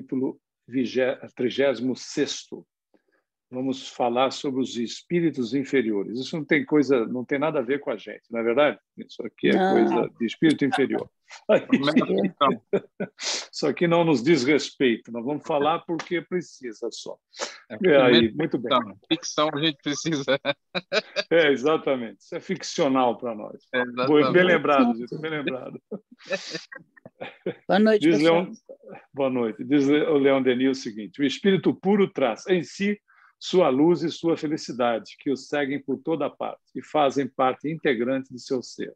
capítulo 36º. Vamos falar sobre os espíritos inferiores. Isso não tem nada a ver com a gente, não é verdade? Isso aqui é coisa de espírito inferior. Isso aqui não nos diz respeito. Nós vamos falar porque precisa só. Aí, muito bem. Ficção a gente precisa. Exatamente. Isso é ficcional para nós. Bem lembrado, gente, bem lembrado. Boa noite, pessoal. Boa noite. Diz o Leon Denis o seguinte: o espírito puro traz em si sua luz e sua felicidade, que o seguem por toda parte e fazem parte integrante de seu ser.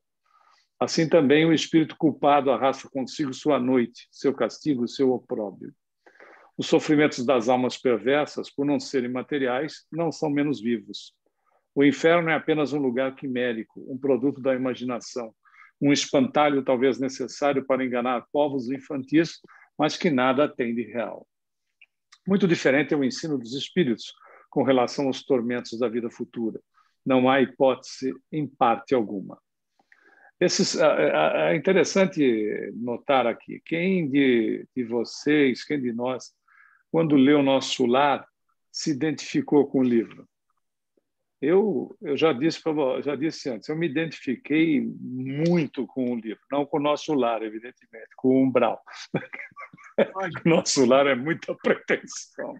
Assim também o espírito culpado arrasta consigo sua noite, seu castigo, seu opróbrio. Os sofrimentos das almas perversas, por não serem materiais, não são menos vivos. O inferno é apenas um lugar quimérico, um produto da imaginação, um espantalho talvez necessário para enganar povos infantis, mas que nada tem de real. Muito diferente é o ensino dos espíritos com relação aos tormentos da vida futura. Não há hipótese em parte alguma. É interessante notar aqui, quem de vocês, quem de nós, quando leu Nosso Lar, se identificou com o livro? Eu já disse antes, eu me identifiquei muito com o livro, não com o Nosso Lar, evidentemente, com o Umbral. Nosso Lar é muita pretensão.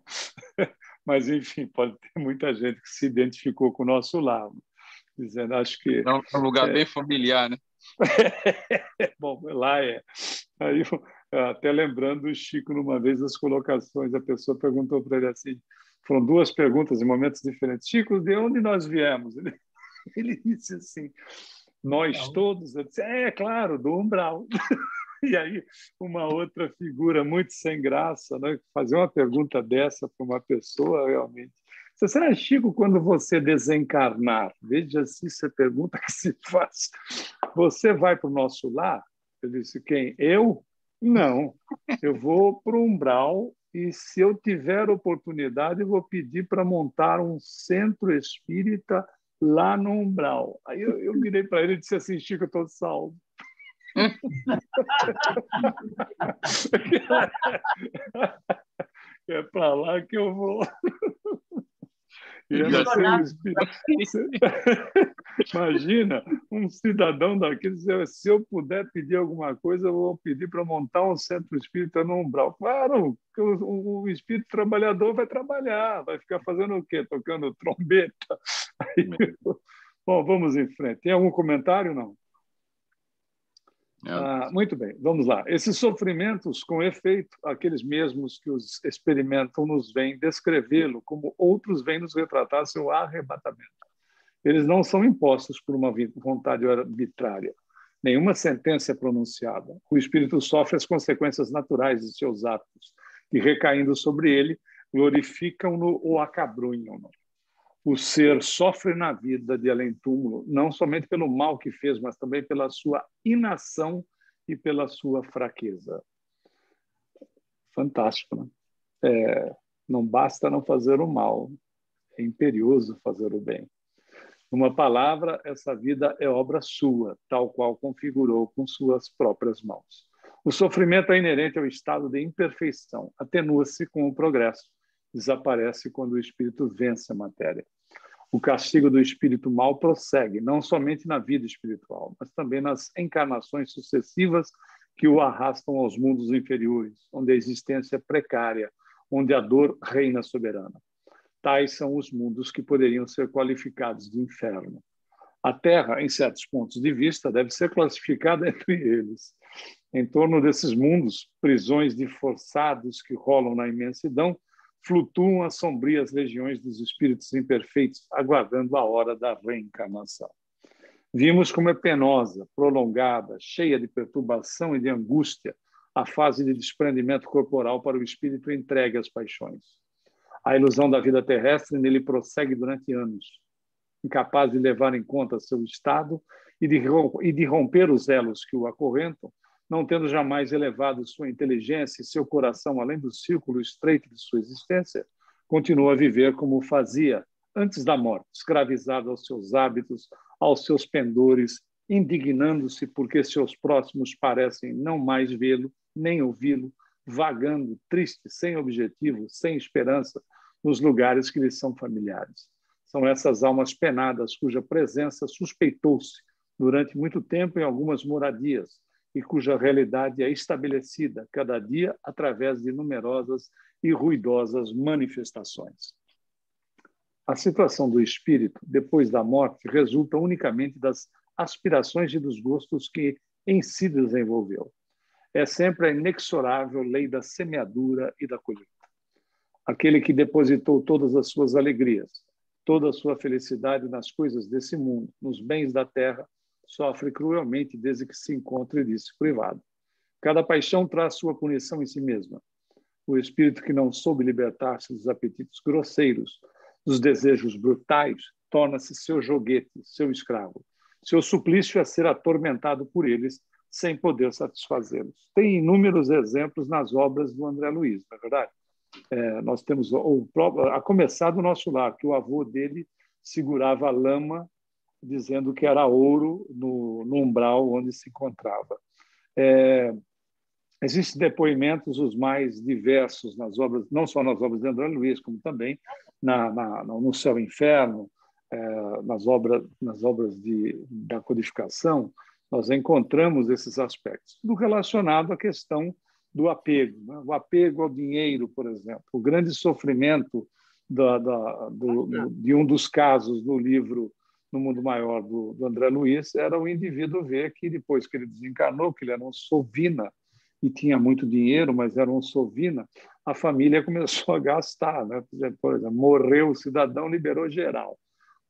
Mas, enfim, pode ter muita gente que se identificou com o Nosso Lar, dizendo, acho que... É um lugar bem familiar, né? Bom, lá é. Aí, até lembrando o Chico, numa vez, das colocações, a pessoa perguntou para ele assim, foram duas perguntas em momentos diferentes. Chico, de onde nós viemos? Ele disse assim, nós todos? Eu disse, claro, do umbral. E aí, uma outra figura muito sem graça, né? Fazer uma pergunta dessa para uma pessoa, realmente. Será, Chico, quando você desencarnar? Veja se isso é pergunta que se faz. Você vai para o Nosso Lar? Eu disse, quem? Eu? Não. Eu vou para o umbral e, se eu tiver oportunidade, eu vou pedir para montar um centro espírita lá no umbral. Aí eu virei para ele e disse assim, Chico, eu estou salvo. É para lá que eu vou. Imagina um cidadão daquele dizer, se eu puder pedir alguma coisa, eu vou pedir para montar um centro espírita no umbral. Claro, o espírito trabalhador vai trabalhar, vai ficar fazendo o quê? Tocando trombeta. Aí, bom, vamos em frente. Tem algum comentário, não? Muito bem, vamos lá. Esses sofrimentos, com efeito, aqueles mesmos que os experimentam nos vêm descrevê-lo, como outros vêm nos retratar seu arrebatamento. Eles não são impostos por uma vontade arbitrária. Nenhuma sentença é pronunciada. O espírito sofre as consequências naturais de seus atos, que, recaindo sobre ele, glorificam-no ou acabrunham-no. O ser sofre na vida de além-túmulo, não somente pelo mal que fez, mas também pela sua inação e pela sua fraqueza. Fantástico, né? Não basta não fazer o mal, é imperioso fazer o bem. Numa palavra, essa vida é obra sua, tal qual configurou com suas próprias mãos. O sofrimento é inerente ao estado de imperfeição, atenua-se com o progresso, desaparece quando o espírito vence a matéria. O castigo do espírito mal prossegue, não somente na vida espiritual, mas também nas encarnações sucessivas que o arrastam aos mundos inferiores, onde a existência é precária, onde a dor reina soberana. Tais são os mundos que poderiam ser qualificados de inferno. A Terra, em certos pontos de vista, deve ser classificada entre eles. Em torno desses mundos, prisões de forçados que rolam na imensidão, flutuam as sombrias legiões dos espíritos imperfeitos, aguardando a hora da reencarnação. Vimos como é penosa, prolongada, cheia de perturbação e de angústia a fase de desprendimento corporal para o espírito entregue às paixões. A ilusão da vida terrestre nele prossegue durante anos, incapaz de levar em conta seu estado e de romper os elos que o acorrentam, não tendo jamais elevado sua inteligência e seu coração além do círculo estreito de sua existência, continua a viver como fazia antes da morte, escravizado aos seus hábitos, aos seus pendores, indignando-se porque seus próximos parecem não mais vê-lo, nem ouvi-lo, vagando, tristes, sem objetivo, sem esperança, nos lugares que lhes são familiares. São essas almas penadas cuja presença suspeitou-se durante muito tempo em algumas moradias e cuja realidade é estabelecida cada dia através de numerosas e ruidosas manifestações. A situação do espírito, depois da morte, resulta unicamente das aspirações e dos gostos que em si desenvolveu. É sempre a inexorável lei da semeadura e da colheita. Aquele que depositou todas as suas alegrias, toda a sua felicidade nas coisas desse mundo, nos bens da terra, sofre cruelmente desde que se encontre disso privado. Cada paixão traz sua punição em si mesma. O espírito que não soube libertar-se dos apetites grosseiros, dos desejos brutais, torna-se seu joguete, seu escravo. Seu suplício é ser atormentado por eles sem poder satisfazê-los. Tem inúmeros exemplos nas obras do André Luiz, não é verdade? Nós temos, a começar do Nosso Lar, que o avô dele segurava a lama, dizendo que era ouro no umbral onde se encontrava. Existem depoimentos os mais diversos nas obras, não só nas obras de André Luiz, como também no Céu e Inferno, nas obras da codificação, nós encontramos esses aspectos. Tudo relacionado à questão do apego, né? O apego ao dinheiro, por exemplo. O grande sofrimento de um dos casos do livro No Mundo Maior, do André Luiz, era o indivíduo ver que, depois que ele desencarnou, que ele era um sovina e tinha muito dinheiro, mas era um sovina, a família começou a gastar, né? Por exemplo, morreu o cidadão, liberou geral.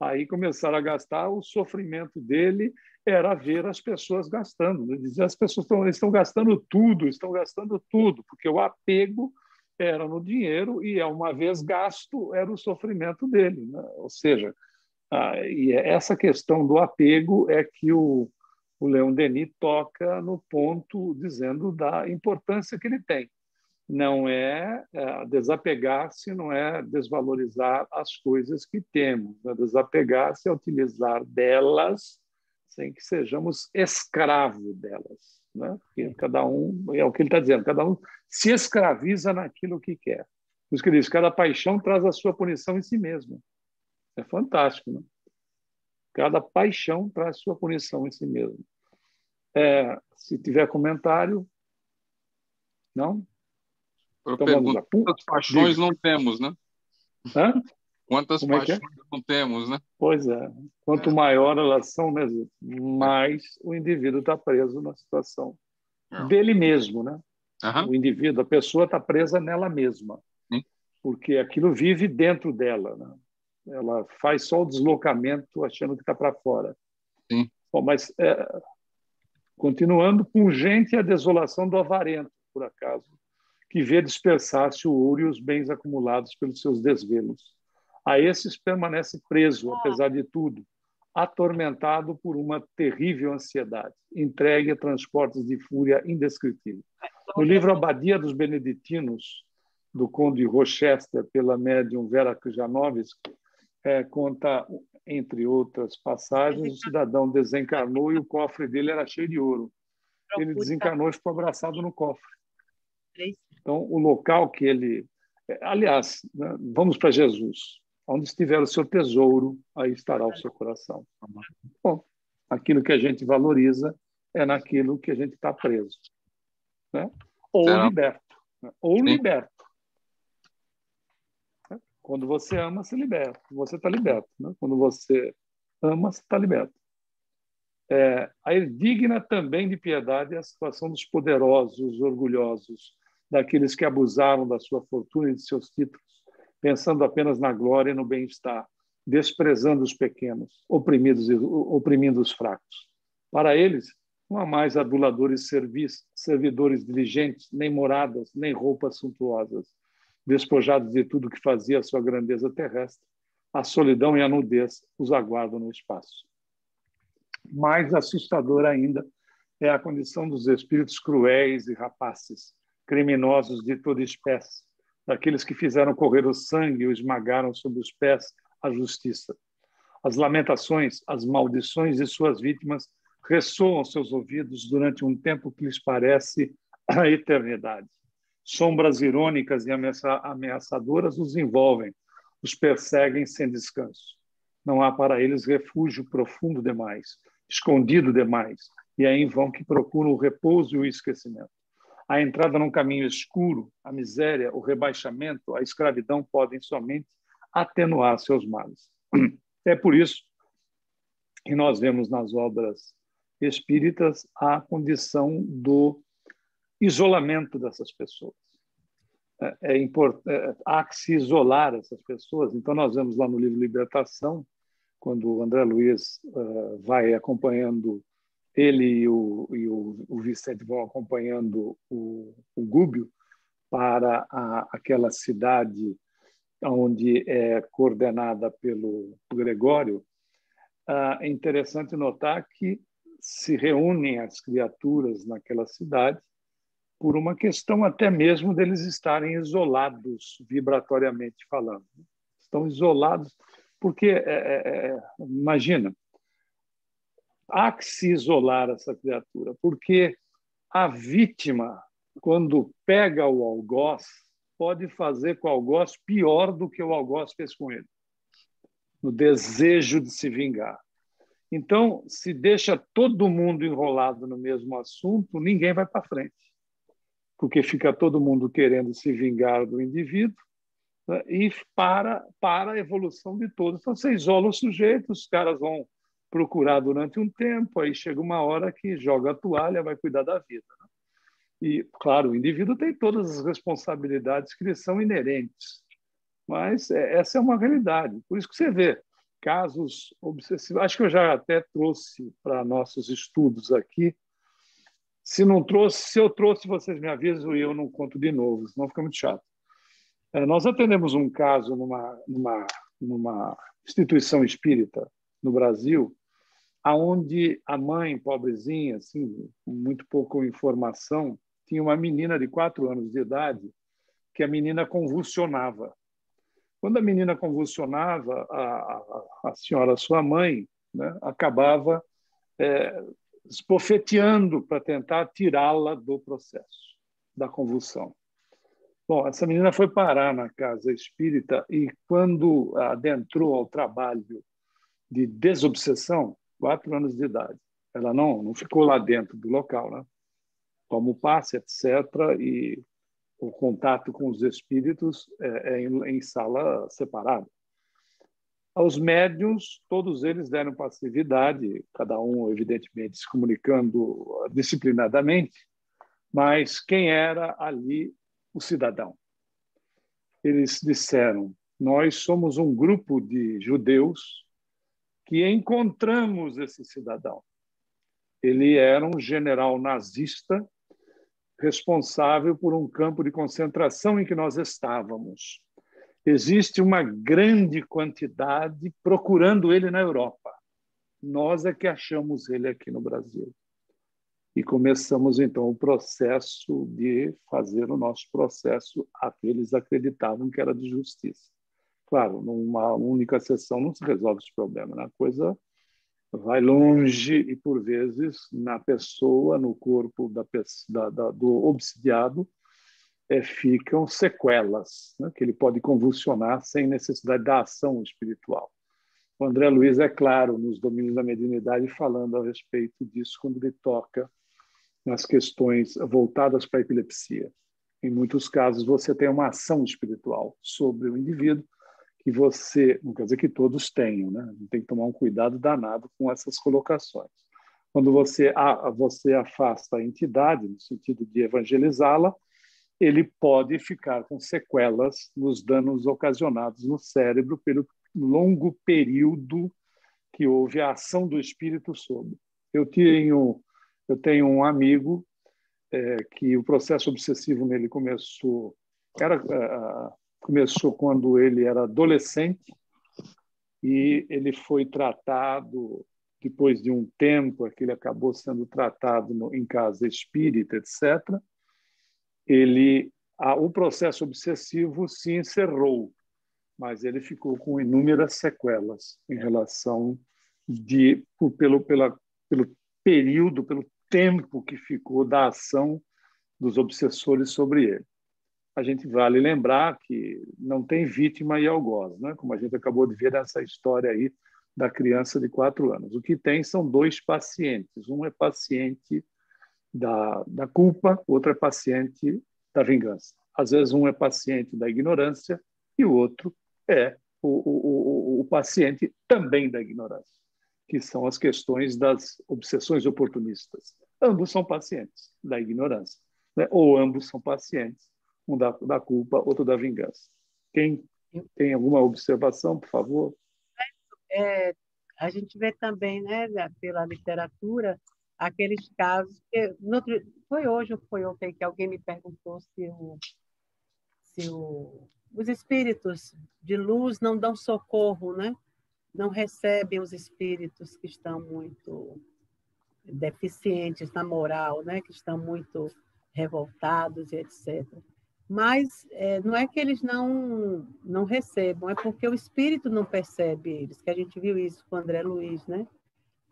Aí começaram a gastar, o sofrimento dele era ver as pessoas gastando. Ele dizia, as pessoas estão gastando tudo, porque o apego era no dinheiro e, uma vez gasto, era o sofrimento dele, né? Ou seja, e essa questão do apego é que o Leon Denis toca no ponto, dizendo da importância que ele tem. Não é desapegar-se, não é desvalorizar as coisas que temos. Desapegar-se é utilizar delas sem que sejamos escravos delas, né? Porque cada um, é o que ele está dizendo, cada um se escraviza naquilo que quer. Por isso que ele diz, cada paixão traz a sua punição em si mesmo. É fantástico, né? Cada paixão traz sua punição em si mesmo. Se tiver comentário, não? Eu pergunto, quantas paixões não temos, né? Hã? Quantas paixões não temos, né? Pois é. Quanto maior elas são, mais o indivíduo está preso na situação dele mesmo, né? O indivíduo, a pessoa está presa nela mesma, porque aquilo vive dentro dela, né? Ela faz só o deslocamento achando que está para fora. Sim. Bom, mas, continuando, pungente é a desolação do avarento, por acaso, que vê dispersar-se o ouro e os bens acumulados pelos seus desvelos. A esses permanece preso, apesar de tudo, atormentado por uma terrível ansiedade, entregue a transportes de fúria indescritível. No livro Abadia dos Beneditinos, do Conde Rochester, pela médium Vera Krjanovski, conta, entre outras passagens, o cidadão desencarnou e o cofre dele era cheio de ouro. Ele desencarnou e ficou abraçado no cofre. Então, o local que ele... Aliás, né, vamos para Jesus. Onde estiver o seu tesouro, aí estará o seu coração. Bom, aquilo que a gente valoriza é naquilo que a gente está preso, né? Ou liberto. Né? Ou liberto. Quando você ama, se liberta. Você está liberto. Né? Quando você ama, você está liberto. A digna também de piedade é a situação dos poderosos, orgulhosos, daqueles que abusaram da sua fortuna e de seus títulos, pensando apenas na glória e no bem-estar, desprezando os pequenos, oprimindo os fracos. Para eles, não há mais aduladores servidores diligentes, nem moradas, nem roupas suntuosas. Despojados de tudo que fazia a sua grandeza terrestre, a solidão e a nudez os aguardam no espaço. Mais assustador ainda é a condição dos espíritos cruéis e rapaces, criminosos de toda espécie, daqueles que fizeram correr o sangue e o esmagaram sob os pés a justiça. As lamentações, as maldições de suas vítimas ressoam aos seus ouvidos durante um tempo que lhes parece a eternidade. Sombras irônicas e ameaçadoras os envolvem, os perseguem sem descanso. Não há para eles refúgio profundo demais, escondido demais, e é em vão que procuram o repouso e o esquecimento. A entrada num caminho escuro, a miséria, o rebaixamento, a escravidão podem somente atenuar seus males. É por isso que nós vemos nas obras espíritas a condição do isolamento dessas pessoas. Há que se isolar essas pessoas. Então, nós vemos lá no livro Libertação, quando o André Luiz vai acompanhando, ele e o Vicente vão acompanhando o Gúbio para aquela cidade onde é coordenada pelo Gregório. É interessante notar que se reúnem as criaturas naquela cidade por uma questão até mesmo deles estarem isolados, vibratoriamente falando. Estão isolados porque, imagina, há que se isolar essa criatura, porque a vítima, quando pega o algoz, pode fazer com o algoz pior do que o algoz fez com ele, no desejo de se vingar. Então, se deixa todo mundo enrolado no mesmo assunto, ninguém vai para frente, porque fica todo mundo querendo se vingar do indivíduo, né, e para a evolução de todos. Então, você isola o sujeito, os caras vão procurar durante um tempo, aí chega uma hora que joga a toalha, vai cuidar da vida. Né? E, claro, o indivíduo tem todas as responsabilidades que lhe são inerentes, mas essa é uma realidade. Por isso que você vê casos obsessivos. Acho que eu já até trouxe para nossos estudos aqui. Se eu trouxe, vocês me avisam e eu não conto de novo, senão fica muito chato. Nós atendemos um caso numa instituição espírita no Brasil, aonde a mãe, pobrezinha, assim, com muito pouca informação, tinha uma menina de 4 anos de idade que a menina convulsionava. Quando a menina convulsionava, a senhora, sua mãe, né, acabava esbofeteando para tentar tirá-la do processo da convulsão. Bom, essa menina foi parar na casa espírita e, quando adentrou ao trabalho de desobsessão, 4 anos de idade, ela não ficou lá dentro do local, né? Toma o passe, etc., e o contato com os espíritos em sala separada. Aos médiuns, todos eles deram passividade, cada um, evidentemente, se comunicando disciplinadamente, mas quem era ali o cidadão? Eles disseram: nós somos um grupo de judeus que encontramos esse cidadão. Ele era um general nazista responsável por um campo de concentração em que nós estávamos. Existe uma grande quantidade procurando ele na Europa. Nós é que achamos ele aqui no Brasil. E começamos, então, o processo de fazer o nosso processo. Eles acreditavam que era de justiça. Claro, numa única sessão não se resolve esse problema, né? A coisa vai longe e, por vezes, na pessoa, no corpo do obsidiado, ficam sequelas, né? Que ele pode convulsionar sem necessidade da ação espiritual. O André Luiz é claro nos domínios da mediunidade falando a respeito disso quando ele toca nas questões voltadas para a epilepsia. Em muitos casos, você tem uma ação espiritual sobre o indivíduo que você, não quer dizer que todos tenham, né? Tem que tomar um cuidado danado com essas colocações. Quando você afasta a entidade, no sentido de evangelizá-la, ele pode ficar com sequelas nos danos ocasionados no cérebro pelo longo período que houve a ação do espírito sobre. Eu tenho um amigo que o processo obsessivo nele começou quando ele era adolescente e ele foi tratado, depois de um tempo que ele acabou sendo tratado em casa espírita, etc., o processo obsessivo se encerrou, mas ele ficou com inúmeras sequelas em relação pelo período, pelo tempo que ficou da ação dos obsessores sobre ele. a gente vale lembrar que não tem vítima e algoz, né? Como a gente acabou de ver nessa história aí da criança de 4 anos. O que tem são 2 pacientes. Um é paciente da culpa, o outro é paciente da vingança. Às vezes um é paciente da ignorância e o outro é o paciente também da ignorância, que são as questões das obsessões oportunistas. Ambos são pacientes da ignorância, né? Ou ambos são pacientes, um da culpa, outro da vingança. Quem tem alguma observação, por favor? A gente vê também, né, pela literatura, aqueles casos que foi hoje ou foi ontem que alguém me perguntou se os espíritos de luz não dão socorro, né? Não recebem os espíritos que estão muito deficientes na moral, né? Que estão muito revoltados e etc. Mas não é que eles não recebam, é porque o espírito não percebe eles, que a gente viu isso com o André Luiz, né?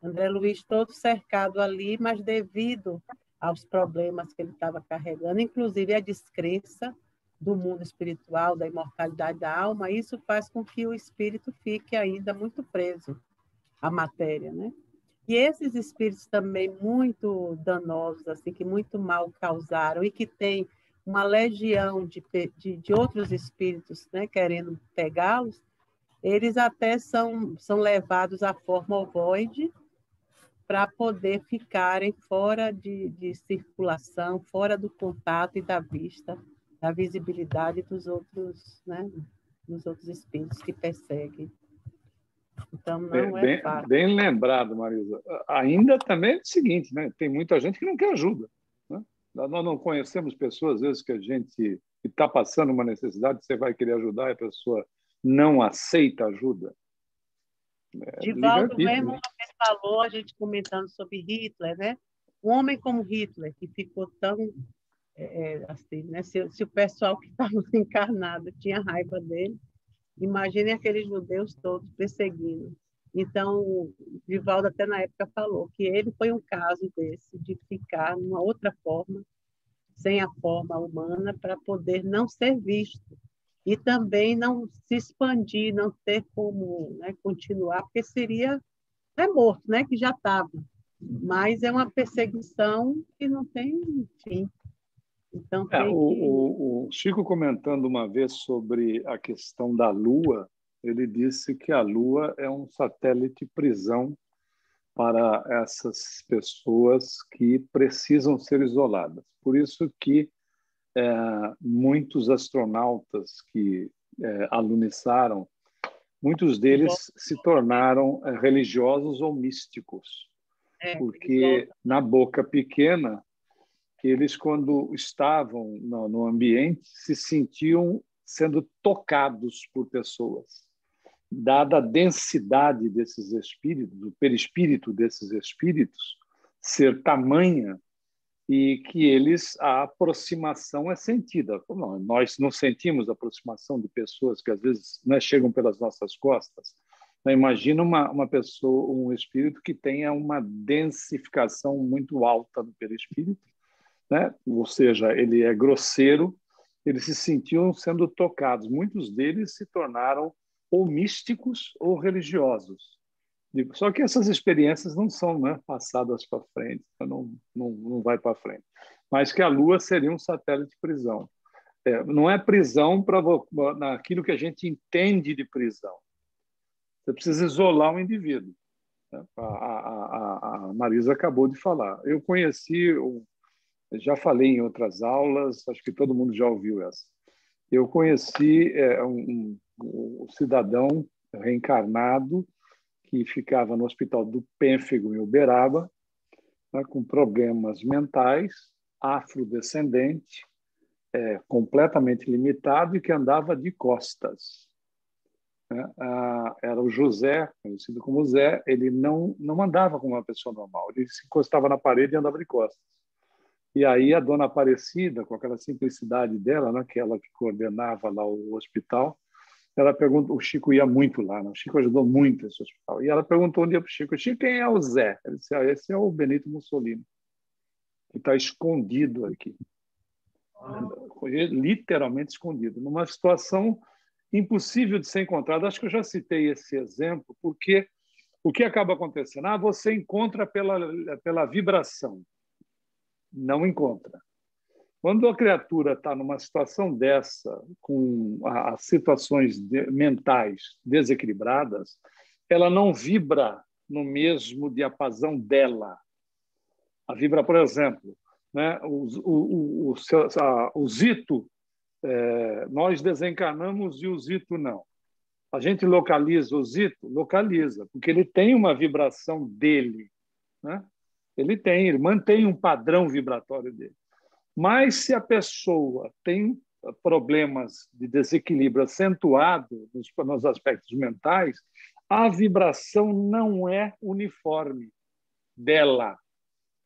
André Luiz todo cercado ali, mas devido aos problemas que ele estava carregando, inclusive a descrença do mundo espiritual, da imortalidade da alma, isso faz com que o espírito fique ainda muito preso à matéria, né? E esses espíritos também muito danosos, assim, que muito mal causaram e que tem uma legião de outros espíritos, né, querendo pegá-los, eles até são levados à forma ovoide para poder ficarem fora de circulação, fora do contato e da vista, da visibilidade dos outros, né, dos outros espíritos que perseguem. Então, não é fácil. Bem lembrado, Marisa. Ainda também é o seguinte, né? Tem muita gente que não quer ajuda, né? Nós não conhecemos pessoas, às vezes, que a gente está passando uma necessidade, você vai querer ajudar e a pessoa não aceita ajuda. Divaldo mesmo uma vez falou, a gente comentando sobre Hitler, né? Um homem como Hitler, que ficou tão assim, né? Se o pessoal que estava encarnado tinha raiva dele, imagine aqueles judeus todos perseguindo. Então, o Divaldo até na época falou que ele foi um caso desse, de ficar numa outra forma, sem a forma humana, para poder não ser visto. E também não se expandir, não ter como, né, continuar, porque seria morto, né, que já estava. Mas é uma perseguição que não tem fim. Então, o Chico, comentando uma vez sobre a questão da Lua, ele disse que a Lua é um satélite prisão para essas pessoas que precisam ser isoladas. Por isso que muitos astronautas que aluniçaram, muitos deles se tornaram religiosos ou místicos, porque na boca pequena, eles, quando estavam no ambiente, se sentiam sendo tocados por pessoas. Dada a densidade desses espíritos, o perispírito desses espíritos ser tamanha, e que a aproximação é sentida. Nós não sentimos a aproximação de pessoas que, às vezes, chegam pelas nossas costas. Imagina uma pessoa, um espírito que tenha uma densificação muito alta no perispírito, né? Ou seja, ele é grosseiro, eles se sentiam sendo tocados. Muitos deles se tornaram ou místicos ou religiosos. Só que essas experiências não são, né, passadas para frente, não vai para frente. Mas que a Lua seria um satélite de prisão. Não é prisão naquilo que a gente entende de prisão. Você precisa isolar o indivíduo. A Marisa acabou de falar. Eu conheci, já falei em outras aulas, acho que todo mundo já ouviu essa. Eu conheci um cidadão reencarnado que ficava no Hospital do Pênfego, em Uberaba, né, com problemas mentais, afrodescendente, completamente limitado e que andava de costas. Era o José, conhecido como Zé, ele não andava como uma pessoa normal, ele se encostava na parede e andava de costas. E aí a dona Aparecida, com aquela simplicidade dela, né, que ela que coordenava lá o hospital, ela perguntou, o Chico ia muito lá, né? O Chico ajudou muito esse hospital. E ela perguntou um dia para o Chico, quem é o Zé? Ele disse, esse é o Benito Mussolini, que está escondido aqui. literalmente escondido, numa situação impossível de ser encontrada. Acho que eu já citei esse exemplo, porque o que acaba acontecendo? Você encontra pela vibração, não encontra. Quando a criatura está numa situação dessa, com as situações mentais desequilibradas, ela não vibra no mesmo diapasão dela. A vibra, por exemplo, né? O Zito, nós desencarnamos e o Zito não. A gente localiza o Zito? Localiza, porque ele tem uma vibração dele, né? Ele mantém um padrão vibratório dele. Mas se a pessoa tem problemas de desequilíbrio acentuado nos aspectos mentais, a vibração não é uniforme dela.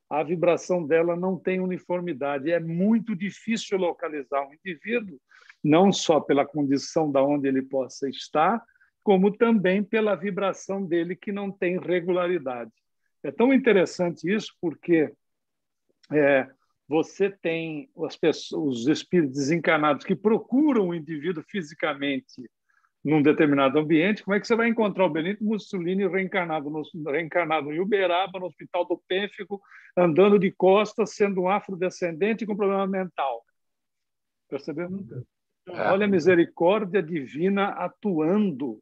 A vibração dela não tem uniformidade. É muito difícil localizar um indivíduo, não só pela condição da onde ele possa estar, como também pela vibração dele que não tem regularidade. É tão interessante isso porque você tem os espíritos desencarnados que procuram o indivíduo fisicamente num determinado ambiente. Como é que você vai encontrar o Benito Mussolini reencarnado em Uberaba, no Hospital do Pênfico, andando de costas, sendo um afrodescendente com problema mental? Percebeu? Olha a misericórdia divina atuando,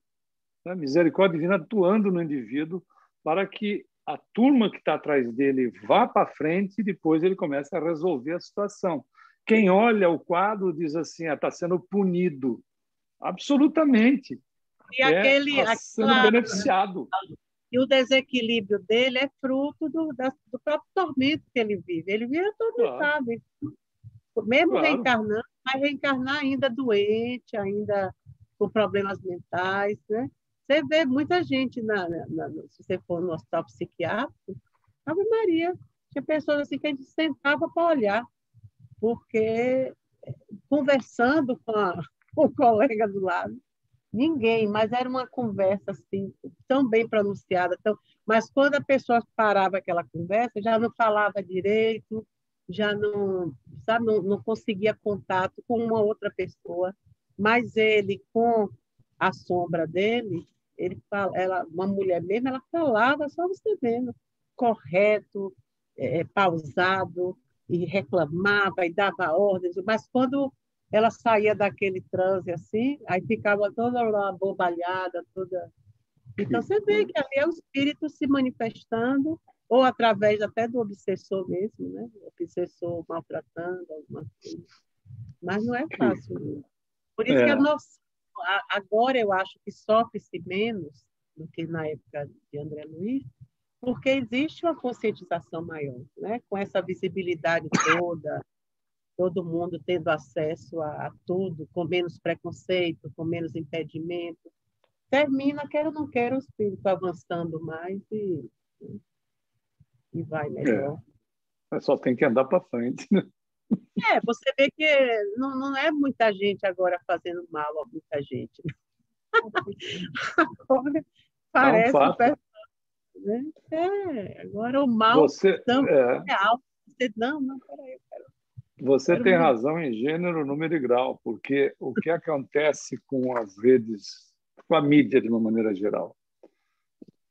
né? Misericórdia divina atuando no indivíduo para que a turma que está atrás dele vá para frente e depois ele começa a resolver a situação. Quem olha o quadro diz assim, está sendo punido. Absolutamente. E sendo beneficiado. E o desequilíbrio dele é fruto do próprio tormento que ele vive. Ele vive atormentado. Claro. Mesmo reencarnando, vai reencarnar ainda doente, ainda com problemas mentais, né? Você vê muita gente, se você for no hospital psiquiátrico, Ave Maria, tinha pessoas assim que a gente sentava para olhar, porque conversando com o colega do lado, ninguém, mas era uma conversa assim, tão bem pronunciada, mas quando a pessoa parava aquela conversa, já não falava direito, já não, sabe, não conseguia contato com uma outra pessoa, mas ele, com a sombra dele, uma mulher mesmo, ela falava, só você vendo, correto, pausado, e reclamava e dava ordens, mas quando ela saía daquele transe assim, aí ficava toda abobalhada, toda. Então você vê que ali é o espírito se manifestando, ou através até do obsessor mesmo, né? O obsessor maltratando alguma coisa. Mas não é fácil. Por isso que agora eu acho que sofre-se menos do que na época de André Luiz, porque existe uma conscientização maior, né? Com essa visibilidade toda, todo mundo tendo acesso a tudo, com menos preconceito, com menos impedimento. Termina, quer ou não quer, o espírito avançando mais e vai melhor. Só tem que andar para frente, né? Você vê que não é muita gente agora fazendo mal a muita gente. Agora parece um pessoal, né? Agora o mal tão real. Não, peraí, Você tem razão em gênero, número e grau, porque o que acontece com as redes, com a mídia de uma maneira geral,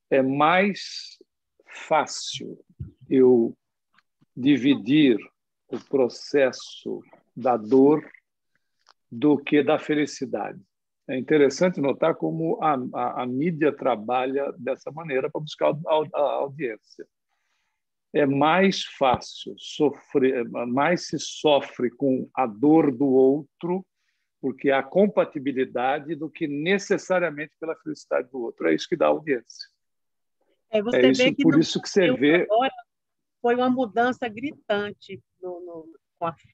é mais fácil eu dividir o processo da dor do que da felicidade. É interessante notar como a mídia trabalha dessa maneira para buscar a audiência. É mais fácil sofrer, mais se sofre com a dor do outro, porque há compatibilidade do que necessariamente pela felicidade do outro. É isso que dá audiência. Você vê que por isso que você vê... Agora foi uma mudança gritante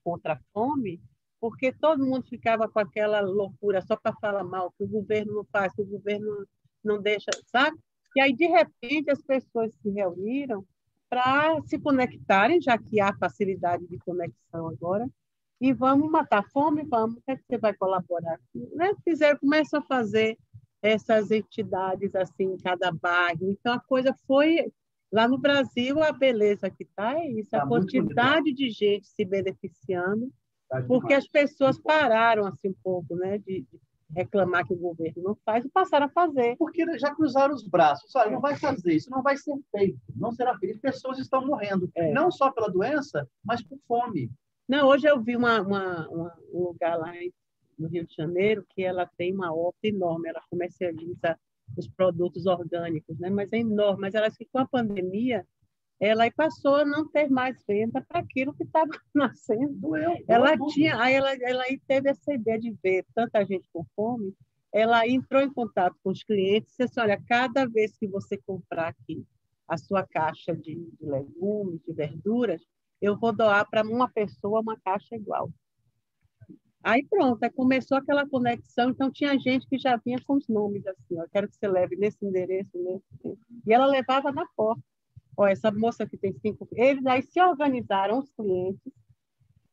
contra a fome, porque todo mundo ficava com aquela loucura só para falar mal, que o governo não faz, que o governo não deixa, sabe? E aí, de repente, as pessoas se reuniram para se conectarem, já que há facilidade de conexão agora, e vamos matar a fome, vamos, o que é que você vai colaborar? Né? Começam a fazer essas entidades assim em cada bairro. Então, a coisa foi... Lá no Brasil, a beleza que está é isso, a quantidade de gente se beneficiando Porque as pessoas pararam assim um pouco, né, de reclamar que o governo não faz e passaram a fazer. Porque já cruzaram os braços. Olha, não vai fazer isso, não vai ser feito, não será feito. Pessoas estão morrendo, não só pela doença, mas por fome. Não, hoje eu vi um lugar lá no Rio de Janeiro que ela tem uma horta enorme, ela comercializa os produtos orgânicos, né? Mas é enorme. Mas ela disse que com a pandemia ela passou a não ter mais venda para aquilo que estava nascendo. Ela teve essa ideia de ver tanta gente com fome, ela entrou em contato com os clientes e disse, olha, cada vez que você comprar aqui a sua caixa de legumes, de verduras, eu vou doar para uma pessoa uma caixa igual. Aí pronto, aí começou aquela conexão, então tinha gente que já vinha com os nomes assim, ó, quero que você leve nesse endereço, e ela levava na porta. Ó, essa moça que tem 5... Eles aí se organizaram, os clientes,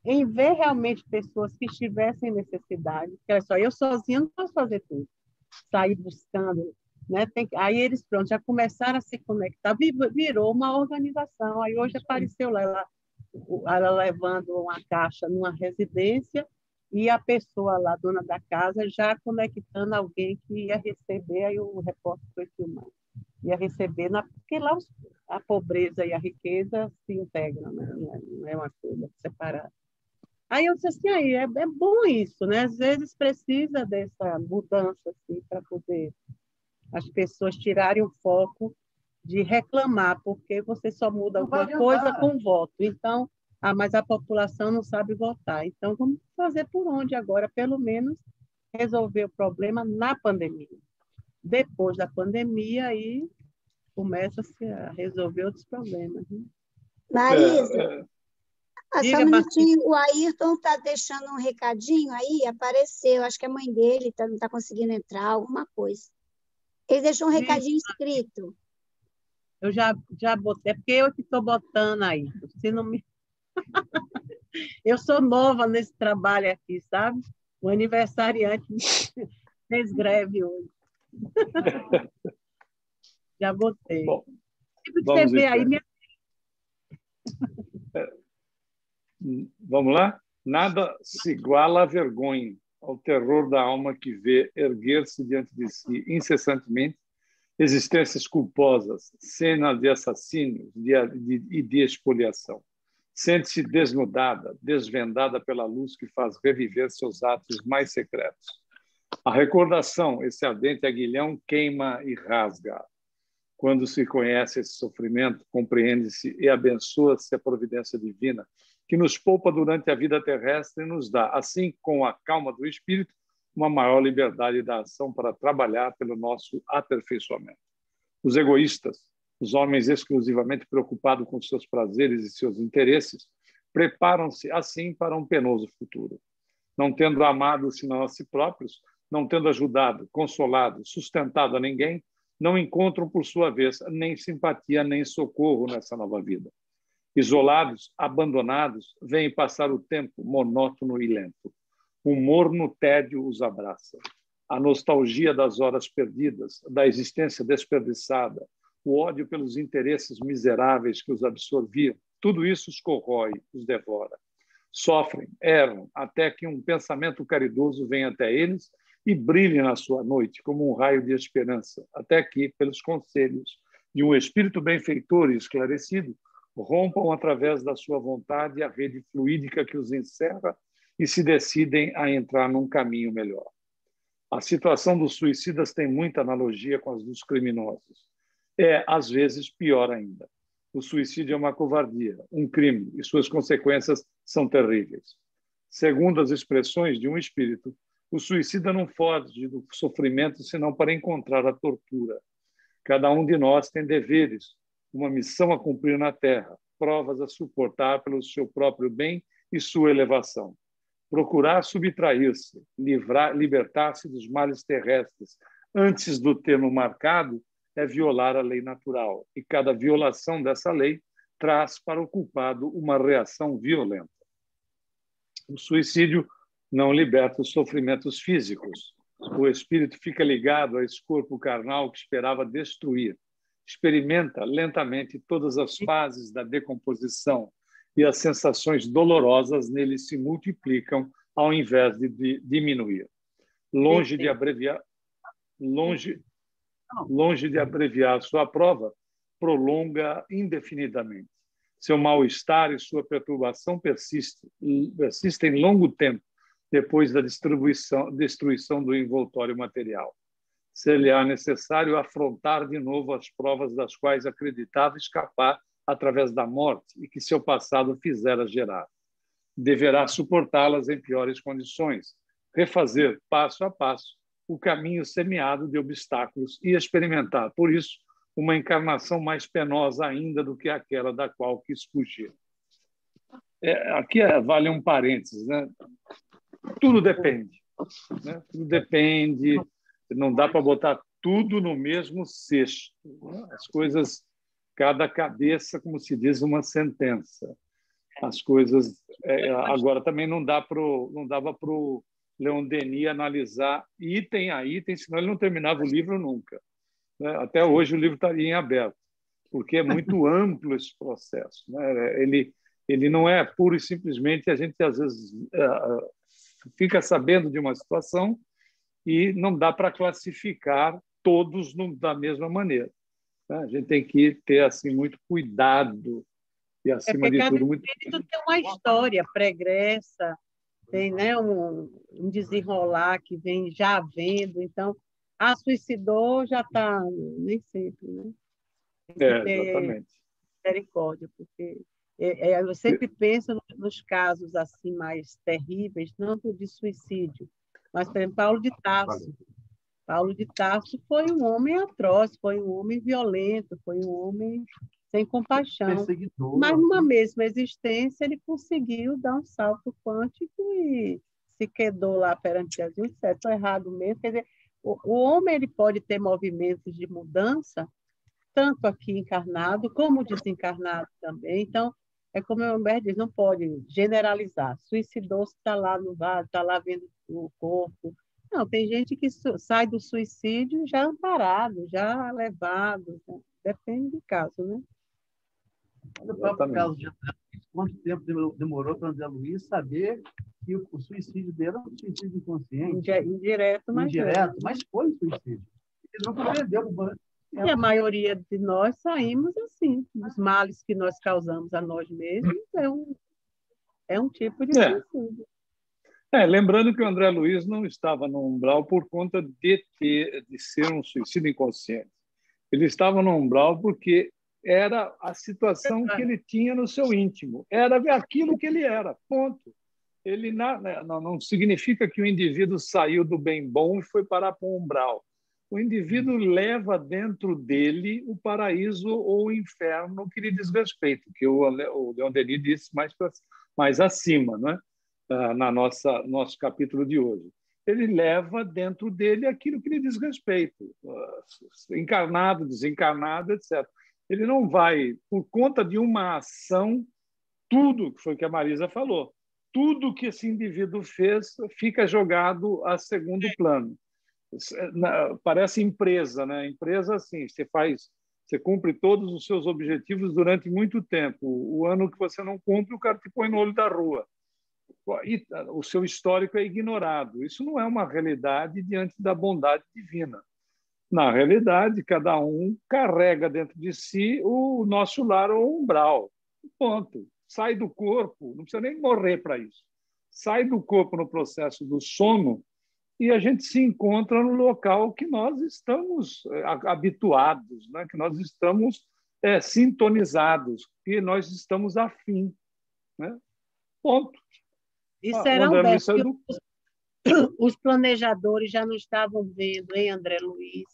em ver realmente pessoas que estivessem em necessidade. Porque, olha só, eu sozinha não posso fazer tudo. Sair buscando, né? Aí eles, pronto, já começaram a se conectar. Virou uma organização. Aí hoje apareceu lá, ela levando uma caixa numa residência e a pessoa lá, dona da casa, já conectando alguém que ia receber, aí o repórter foi filmando. Ia receber, porque lá a pobreza e a riqueza se integram, né? Não é uma coisa separada. Aí eu disse assim, aí, é bom isso, né? Às vezes precisa dessa mudança assim, para poder as pessoas tirarem o foco de reclamar, porque você só muda alguma coisa com voto. Então, mas a população não sabe votar. Então, vamos fazer por onde agora, pelo menos, resolver o problema na pandemia. Depois da pandemia, aí começa-se a resolver outros problemas. Né? Marisa, só um minutinho, o Ayrton está deixando um recadinho aí, apareceu, acho que a mãe dele não está conseguindo entrar, alguma coisa. Ele deixou um recadinho escrito. Eu já botei, é porque eu que estou botando aí. Se não me... Eu sou nova nesse trabalho aqui, sabe? O aniversariante fez greve hoje. Já botei. Bom, você vê aí minha... Vamos lá? Nada se iguala à vergonha, ao terror da alma que vê erguer-se diante de si incessantemente existências culposas, cena de assassínios e de expoliação. Sente-se desnudada, desvendada pela luz que faz reviver seus atos mais secretos. A recordação, esse ardente aguilhão, queima e rasga. Quando se conhece esse sofrimento, compreende-se e abençoa-se a providência divina, que nos poupa durante a vida terrestre e nos dá, assim com a calma do espírito, uma maior liberdade da ação para trabalhar pelo nosso aperfeiçoamento. Os egoístas, os homens exclusivamente preocupados com seus prazeres e seus interesses, preparam-se assim para um penoso futuro. Não tendo amado senão a si próprios, não tendo ajudado, consolado, sustentado a ninguém, não encontram, por sua vez, nem simpatia, nem socorro nessa nova vida. Isolados, abandonados, vêm passar o tempo monótono e lento. O morno tédio os abraça. A nostalgia das horas perdidas, da existência desperdiçada, o ódio pelos interesses miseráveis que os absorviam, tudo isso os corrói, os devora. Sofrem, erram, até que um pensamento caridoso venha até eles e brilhe na sua noite como um raio de esperança, até que, pelos conselhos de um espírito benfeitor e esclarecido, rompam através da sua vontade a rede fluídica que os encerra e se decidem a entrar num caminho melhor. A situação dos suicidas tem muita analogia com as dos criminosos. É, às vezes, pior ainda. O suicídio é uma covardia, um crime, e suas consequências são terríveis. Segundo as expressões de um espírito, o suicida não foge do sofrimento senão para encontrar a tortura. Cada um de nós tem deveres, uma missão a cumprir na Terra, provas a suportar pelo seu próprio bem e sua elevação. Procurar subtrair-se, libertar-se dos males terrestres antes do termo marcado é violar a lei natural, e cada violação dessa lei traz para o culpado uma reação violenta. O suicídio não liberta os sofrimentos físicos. O espírito fica ligado a esse corpo carnal que esperava destruir. Experimenta lentamente todas as fases da decomposição e as sensações dolorosas nele se multiplicam ao invés de diminuir. Longe de abreviar sua prova, prolonga indefinidamente. Seu mal-estar e sua perturbação persistem longo tempo depois da destruição do envoltório material. Ser-lhe-á necessário afrontar de novo as provas das quais acreditava escapar através da morte e que seu passado fizera gerar. Deverá suportá-las em piores condições, refazer, passo a passo, o caminho semeado de obstáculos e experimentar, por isso, uma encarnação mais penosa ainda do que aquela da qual quis fugir. Aqui vale um parênteses, né? Tudo depende. Né? Tudo depende, não dá para botar tudo no mesmo cesto. Né? As coisas, cada cabeça, como se diz, uma sentença. As coisas... agora, também não dava para o Leon Denis analisar item a item, senão ele não terminava o livro nunca. Né? Até hoje o livro estaria em aberto, porque é muito amplo esse processo. Né? Ele não é puro e simplesmente a gente, às vezes, fica sabendo de uma situação e não dá para classificar todos da mesma maneira. Né? A gente tem que ter assim, muito cuidado e, acima de tudo, muito... Tem uma história pregressa, tem, né, um desenrolar que vem já havendo, então, suicidou já está, nem sempre, né? Exatamente. Misericórdia, porque eu sempre penso nos casos assim mais terríveis, não de suicídio, mas, por exemplo, Paulo de Tarso. Paulo de Tarso foi um homem atroz, foi um homem violento, foi um homem sem compaixão. Mas, numa mesma existência, ele conseguiu dar um salto quântico e se quedou lá perante Jesus, certo ou errado mesmo. Quer dizer, o homem ele pode ter movimentos de mudança, tanto aqui encarnado como desencarnado também. Então, é como o Humberto diz, não pode generalizar. Suicidou-se, está lá no vaso, está lá vendo o corpo. Não, tem gente que sai do suicídio já amparado, já levado. Depende do caso, né? No próprio caso de André Luiz, quanto tempo demorou para André Luiz saber que o suicídio dele era um suicídio inconsciente? Indireto, mas foi um suicídio. Ele não perdeu. E a maioria de nós saímos assim. Os males que nós causamos a nós mesmos é um tipo de suicídio. Lembrando que o André Luiz não estava no umbral por conta de ser um suicídio inconsciente. Ele estava no umbral porque era a situação que ele tinha no seu íntimo. Era aquilo que ele era, ponto. Ele não significa que o indivíduo saiu do bem bom e foi parar para o umbral. O indivíduo leva dentro dele o paraíso ou o inferno que lhe diz respeito, que o Leon Denis disse mais acima, né? Nosso capítulo de hoje. Ele leva dentro dele aquilo que lhe diz respeito, encarnado, desencarnado, etc. Ele não vai, por conta de uma ação, tudo, que foi o que a Marisa falou, tudo que esse indivíduo fez fica jogado a segundo plano. Parece empresa, né? Empresa, assim, você cumpre todos os seus objetivos durante muito tempo. O ano que você não cumpre, o cara te põe no olho da rua. E o seu histórico é ignorado. Isso não é uma realidade diante da bondade divina. Na realidade, cada um carrega dentro de si o nosso lar ou umbral. Ponto. Sai do corpo, não precisa nem morrer para isso. Sai do corpo no processo do sono e a gente se encontra no local que nós estamos habituados, né? Que nós estamos sintonizados, que nós estamos afim. Né? Ponto. Isso era os planejadores já não estavam vendo, hein, André Luiz?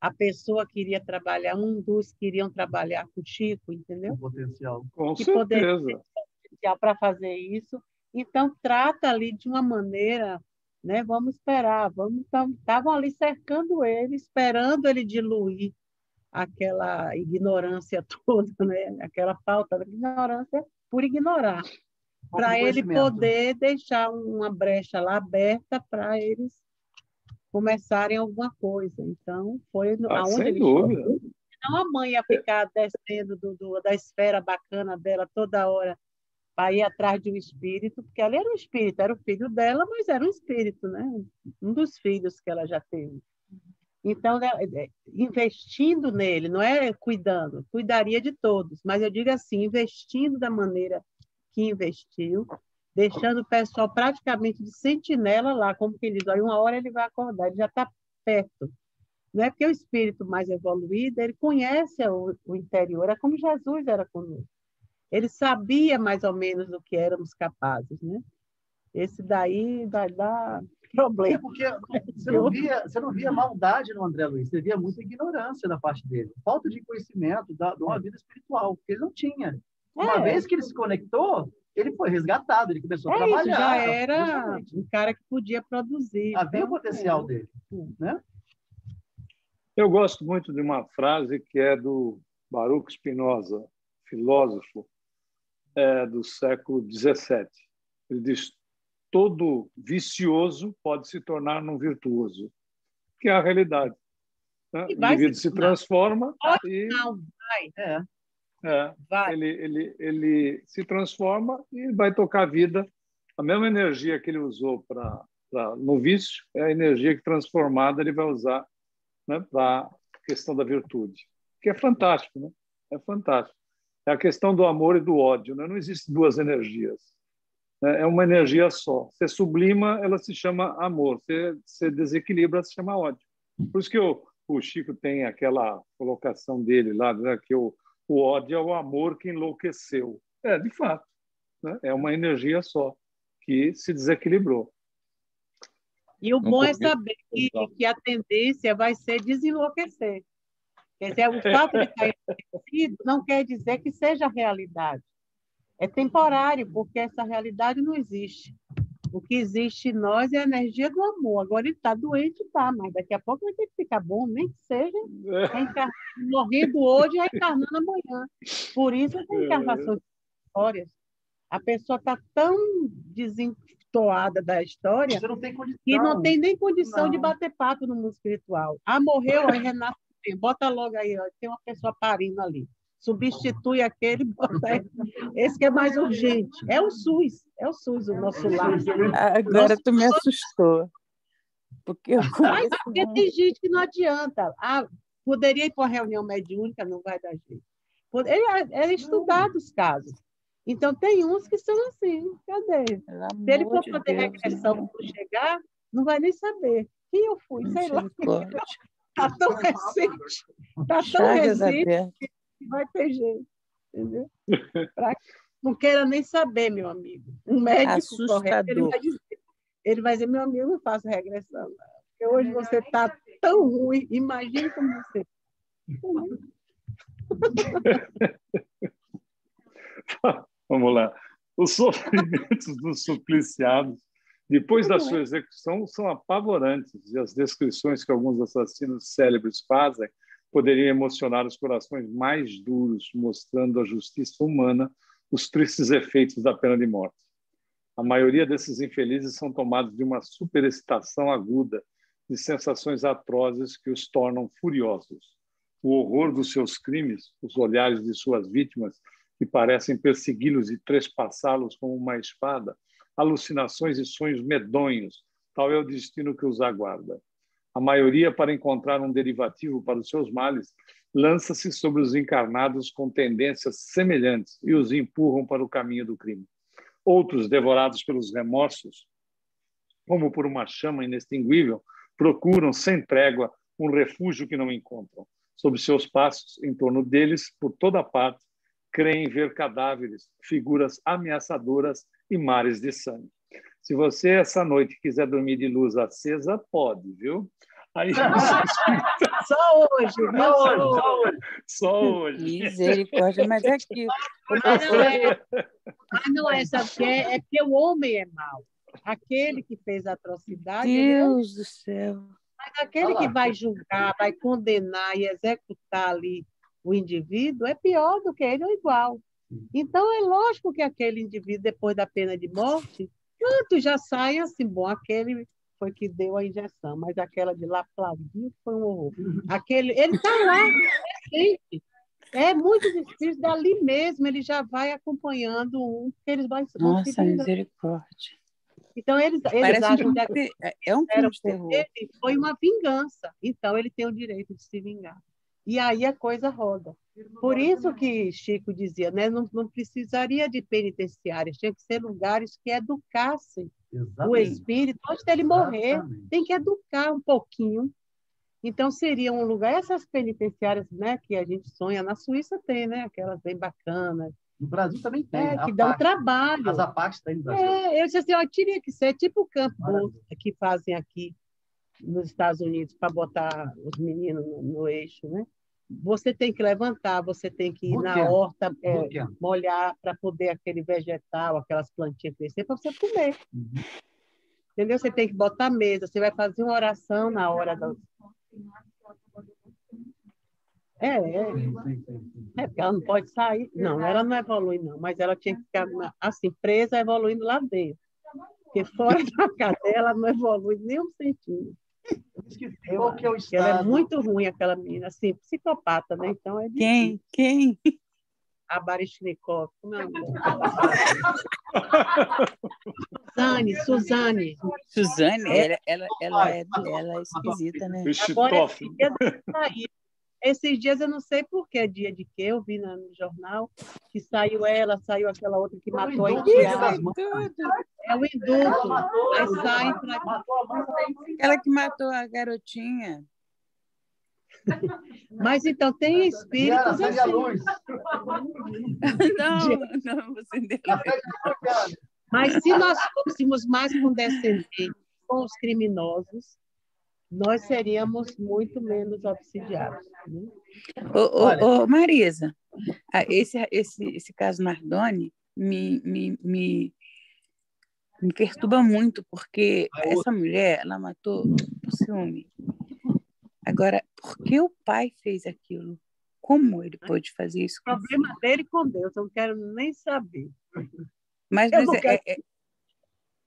A pessoa queria trabalhar, dos queriam trabalhar com o Chico, entendeu? O potencial. Com certeza. Potencial para fazer isso. Então, trata ali de uma maneira, né? Vamos esperar. Estavam ali cercando ele, esperando ele diluir aquela ignorância toda, né? Aquela falta de ignorância por ignorar. Para ele poder deixar uma brecha lá aberta para eles começarem alguma coisa. Então, foi aonde sem ele dúvida. chegou. Não a mãe ia ficar descendo da esfera bacana dela toda hora para ir atrás de um espírito, porque ali era um espírito, era o filho dela, mas era um espírito, né? Um dos filhos que ela já teve. Então, né, investindo nele, não é cuidando, cuidaria de todos, mas eu digo assim, investindo da maneira que investiu, deixando o pessoal praticamente de sentinela lá, como que ele diz, olha, uma hora ele vai acordar, ele já está perto. Não é porque o espírito mais evoluído, ele conhece o interior, é como Jesus era conosco. Ele sabia mais ou menos do que éramos capazes, né? Esse daí vai dar problema. Porque você não via maldade no André Luiz, você via muita ignorância da parte dele, falta de conhecimento de uma vida espiritual, porque ele não tinha. Uma vez que ele se conectou, ele foi resgatado, ele começou a trabalhar. Isso, já era um cara que podia produzir. Havia o potencial dele, né? Eu gosto muito de uma frase que é do Baruch Spinoza, filósofo do século XVII. Ele diz: todo vicioso pode se tornar um virtuoso, que é a realidade. Né? O indivíduo se transforma e... Ele se transforma e vai tocar a vida. A mesma energia que ele usou no vício é a energia que transformada ele vai usar, né, para a questão da virtude, que é fantástico, né? É fantástico. É a questão do amor e do ódio, né? Não existem duas energias, né? É uma energia só. Você sublima, ela se chama amor. Você desequilibra, se chama ódio. Por isso que o Chico tem aquela colocação dele lá, né, que o ódio é o amor que enlouqueceu. De fato, né? É uma energia só que se desequilibrou. E o bom é saber que a tendência vai ser desenlouquecer. Quer dizer, o fato de estar enlouquecido não quer dizer que seja realidade. É temporário, porque essa realidade não existe. O que existe em nós é a energia do amor. Agora ele está doente, tá, mas daqui a pouco vai ter que ficar bom, nem que seja morrendo hoje e reencarnando amanhã. Por isso as reencarnações histórias. A pessoa está tão desentoada da história que não tem nem condição de bater papo no mundo espiritual. Morreu, aí renasce. Bota logo aí, ó, tem uma pessoa parindo ali. Substitui aquele, bota aí. Esse que é mais urgente. É o SUS o nosso lar. Agora tu me assustou. Porque tem gente que não adianta. Poderia ir para uma reunião mediúnica, não vai dar jeito. É estudado os casos. Então, tem uns que são assim, cadê? Se ele for fazer regressão quando chegar, não vai nem saber. Quem eu fui, sei lá. Está tão recente, que vai ter jeito. Entendeu? Não queira nem saber, meu amigo. Um médico correto, ele vai dizer, meu amigo, não faço regressão. Porque hoje você está tão ruim, imagine como você. Vamos lá. Os sofrimentos dos supliciados, depois da sua execução, são apavorantes, e as descrições que alguns assassinos célebres fazem poderiam emocionar os corações mais duros, mostrando à justiça humana os tristes efeitos da pena de morte. A maioria desses infelizes são tomados de uma superexcitação aguda, de sensações atrozes que os tornam furiosos. O horror dos seus crimes, os olhares de suas vítimas, que parecem persegui-los e trespassá-los como uma espada, alucinações e sonhos medonhos, tal é o destino que os aguarda. A maioria, para encontrar um derivativo para os seus males, lança-se sobre os encarnados com tendências semelhantes e os empurram para o caminho do crime. Outros, devorados pelos remorsos, como por uma chama inextinguível, procuram, sem trégua, um refúgio que não encontram. Sob seus passos, em torno deles, por toda parte, creem ver cadáveres, figuras ameaçadoras e mares de sangue. Se você, essa noite, quiser dormir de luz acesa, pode, viu? Aí Só hoje. Só hoje. Misericórdia, mas é que... Não é, sabe o que é? É porque o homem é mau. Aquele que fez a atrocidade... Deus do céu! Mas aquele que vai julgar, vai condenar e executar ali o indivíduo é pior do que ele ou igual. Então, é lógico que aquele indivíduo, depois da pena de morte, quantos já saem assim, bom, aquele foi que deu a injeção, mas aquela de lá aplaudiu foi um horror. Ele está lá, recente. Muitos espíritos dali mesmo, ele já vai acompanhando um, porque eles vão se Nossa, vingando. misericórdia. Então, eles Parece acham um que filme é um filme de terror. ele foi uma vingança. Então, ele tem o direito de se vingar. E aí a coisa roda. Por isso que Chico dizia, né? Não precisaria de penitenciárias, tinha que ser lugares que educassem o espírito antes dele morrer. Tem que educar um pouquinho. Então, seria um lugar, essas penitenciárias, né, que a gente sonha, na Suíça tem, né? Aquelas bem bacanas. No Brasil também tem. Que dão trabalho. As APACs tem no Brasil. Eu disse assim, ó, teria que ser tipo o campo que fazem aqui nos Estados Unidos para botar os meninos no eixo, né? Você tem que levantar, você tem que ir na horta, molhar para poder aquele vegetal, aquelas plantinhas crescer, para você comer. Entendeu? Você tem que botar mesa, você vai fazer uma oração na hora da... porque ela não pode sair. Não, ela não evolui, não, mas ela tinha que ficar assim, presa, evoluindo lá dentro. Porque fora da cadeia, ela não evolui nem um centímetro. Qual que é o estado? Ela é muito ruim, aquela menina, assim, psicopata, né? Então é difícil. Quem? A Baryshnikov. Como é o nome? Suzane. Suzane, ela é esquisita, né? Agora, esses dias eu não sei por que dia de quê, eu vi no jornal que saiu aquela outra que matou a enteada. É o indulto. Aí sai pra... Ela que matou a garotinha. Mas então tem espíritos assim. Não, você entendeu. Mas se nós fôssemos mais condescendentes com os criminosos, nós seríamos muito menos obsidiados. Né? Ô, Marisa, esse caso Nardoni me perturba muito, porque essa mulher, ela matou por ciúme. Agora, por que o pai fez aquilo? Como ele pôde fazer isso? O problema dele com Deus, eu não quero nem saber. Mas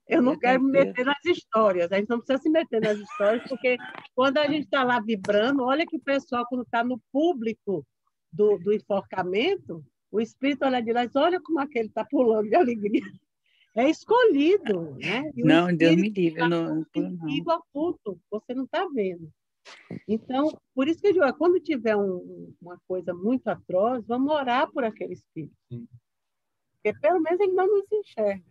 eu não quero me meter nas histórias. A gente não precisa se meter nas histórias, porque quando a gente está lá vibrando, olha que o pessoal, quando está no público do enforcamento, o espírito olha de lá e diz, olha como aquele está pulando de alegria. É escolhido, né? Não, Deus me livre. Não oculto, você não está vendo. Então, por isso que eu digo, quando tiver uma coisa muito atroz, vamos orar por aquele espírito. Porque pelo menos ele não nos enxerga.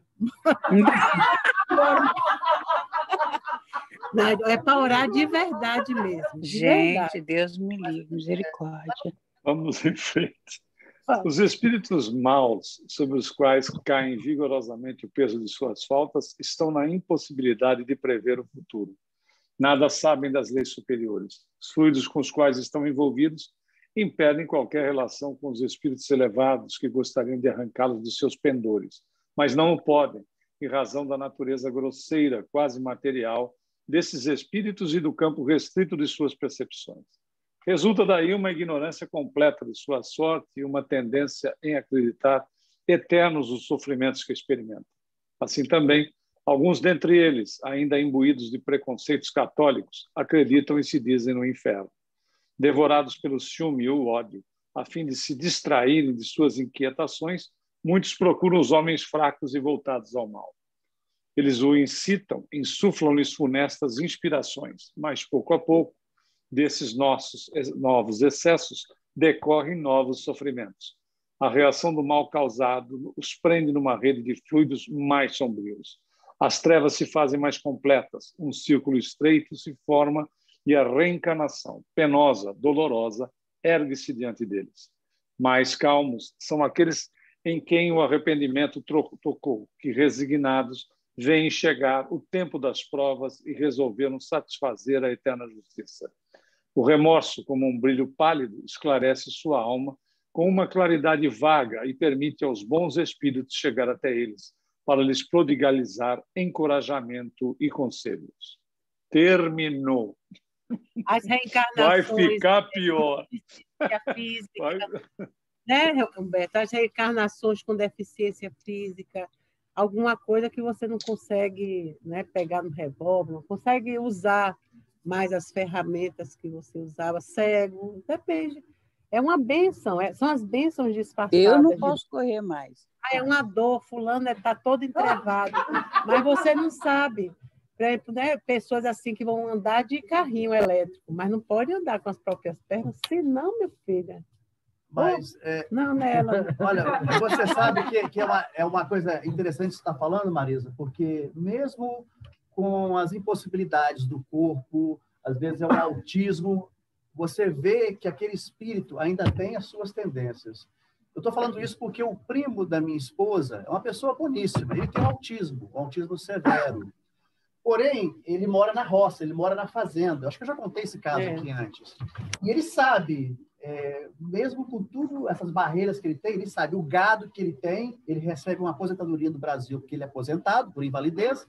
Não, é para orar de verdade mesmo. Gente, Deus me livre, misericórdia. Vamos em frente. Os espíritos maus, sobre os quais caem vigorosamente o peso de suas faltas, estão na impossibilidade de prever o futuro. Nada sabem das leis superiores. Os fluidos com os quais estão envolvidos impedem qualquer relação com os espíritos elevados que gostariam de arrancá-los de seus pendores, mas não o podem, em razão da natureza grosseira, quase material, desses espíritos e do campo restrito de suas percepções. Resulta daí uma ignorância completa de sua sorte e uma tendência em acreditar eternos os sofrimentos que experimentam. Assim também, alguns dentre eles, ainda imbuídos de preconceitos católicos, acreditam e se dizem no inferno. Devorados pelo ciúme e o ódio, a fim de se distraírem de suas inquietações, muitos procuram os homens fracos e voltados ao mal. Eles o incitam, insuflam-lhes funestas inspirações, mas, pouco a pouco, desses novos excessos, decorrem novos sofrimentos. A reação do mal causado os prende numa rede de fluidos mais sombrios. As trevas se fazem mais completas, um círculo estreito se forma e a reencarnação, penosa, dolorosa, ergue-se diante deles. Mais calmos são aqueles em quem o arrependimento tocou, que, resignados, veem chegar o tempo das provas e resolveram satisfazer a eterna justiça. O remorso, como um brilho pálido, esclarece sua alma com uma claridade vaga e permite aos bons espíritos chegar até eles, para lhes prodigalizar encorajamento e conselhos. Terminou. As reencarnações... Vai ficar pior. A física, né, Humberto? As reencarnações com deficiência física, alguma coisa que você não consegue, né, pegar no revólver, não consegue usar mais as ferramentas que você usava, cego, depende. É uma bênção, são as bênçãos disfarçadas. Eu não posso correr mais. É uma dor, fulano está todo entrevado, mas você não sabe. Por exemplo, né, pessoas assim que vão andar de carrinho elétrico, mas não pode andar com as próprias pernas, senão, minha filha. Mas, não, nela. Olha, você sabe que é uma coisa interessante que você está falando, Marisa, porque mesmo com as impossibilidades do corpo, às vezes é um autismo, você vê que aquele espírito ainda tem as suas tendências. Eu estou falando isso porque o primo da minha esposa é uma pessoa boníssima, ele tem um autismo severo. Porém, ele mora na roça, ele mora na fazenda. Acho que eu já contei esse caso aqui antes. E ele sabe, mesmo com tudo essas barreiras que ele sabe o gado que ele tem, ele recebe uma aposentadoria do Brasil, porque ele é aposentado por invalidez,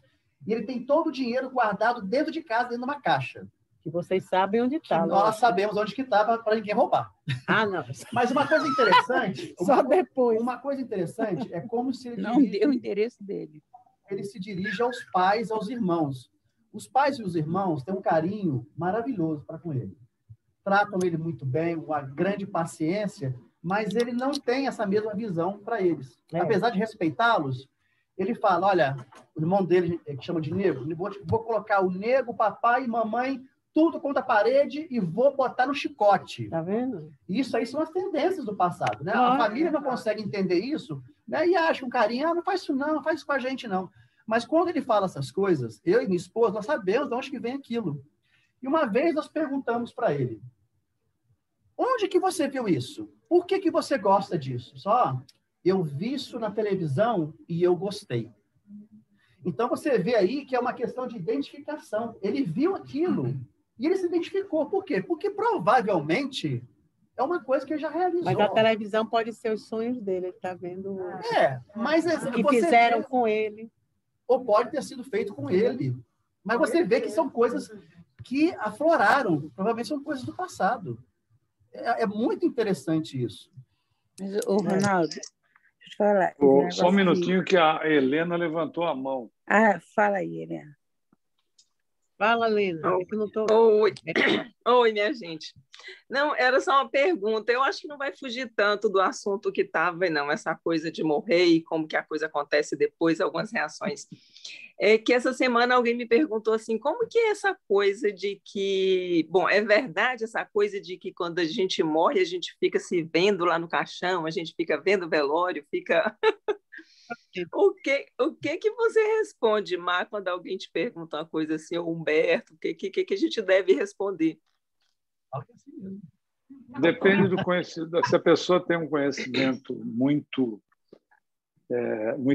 e ele tem todo o dinheiro guardado dentro de casa, dentro de uma caixa. Que vocês sabem onde está. Nós sabemos onde que está para ninguém roubar. Ah, não. Mas uma coisa interessante... Só depois. Uma coisa interessante é como se ele... Não deu o endereço dele. Ele se dirige aos pais, aos irmãos. Os pais e os irmãos têm um carinho maravilhoso para com ele. Tratam ele muito bem, uma grande paciência, mas ele não tem essa mesma visão para eles. Apesar de respeitá-los, ele fala, olha, o irmão dele, que chama de Nego, vou colocar o Nego, papai e mamãe, tudo contra a parede e vou botar no chicote. Tá vendo? Isso aí são as tendências do passado, né? A família não consegue entender isso, né? E acha um carinho, não faz isso não faz isso com a gente não. Mas quando ele fala essas coisas, eu e minha esposa, nós sabemos de onde que vem aquilo. E uma vez nós perguntamos para ele, onde que você viu isso? Por que você gosta disso? Só, eu vi isso na televisão e eu gostei. Então você vê aí que é uma questão de identificação. Ele viu aquilo e ele se identificou. Por quê? Porque provavelmente é uma coisa que ele já realizou. Mas a televisão pode ser os sonhos dele, ele está vendo mas o que fizeram com ele. Ou pode ter sido feito com ele. Mas você vê que são coisas que afloraram. Provavelmente são coisas do passado. É muito interessante isso. Mas, Ronaldo, deixa eu te falar. Só um minutinho que a Helena levantou a mão. Fala aí, Helena. Fala, Helena. Oi, minha gente. Não, era só uma pergunta. Eu acho que não vai fugir tanto do assunto que estava, não, essa coisa de morrer e como que a coisa acontece depois, algumas reações. Que essa semana alguém me perguntou assim, como que é essa coisa de que... Bom, é verdade essa coisa de que quando a gente morre, a gente fica se vendo lá no caixão, a gente fica vendo o velório, fica... O que você responde, Mar, quando alguém te pergunta uma coisa assim, ou Humberto, o que a gente deve responder? Depende do conhecimento. Se a pessoa tem um conhecimento muito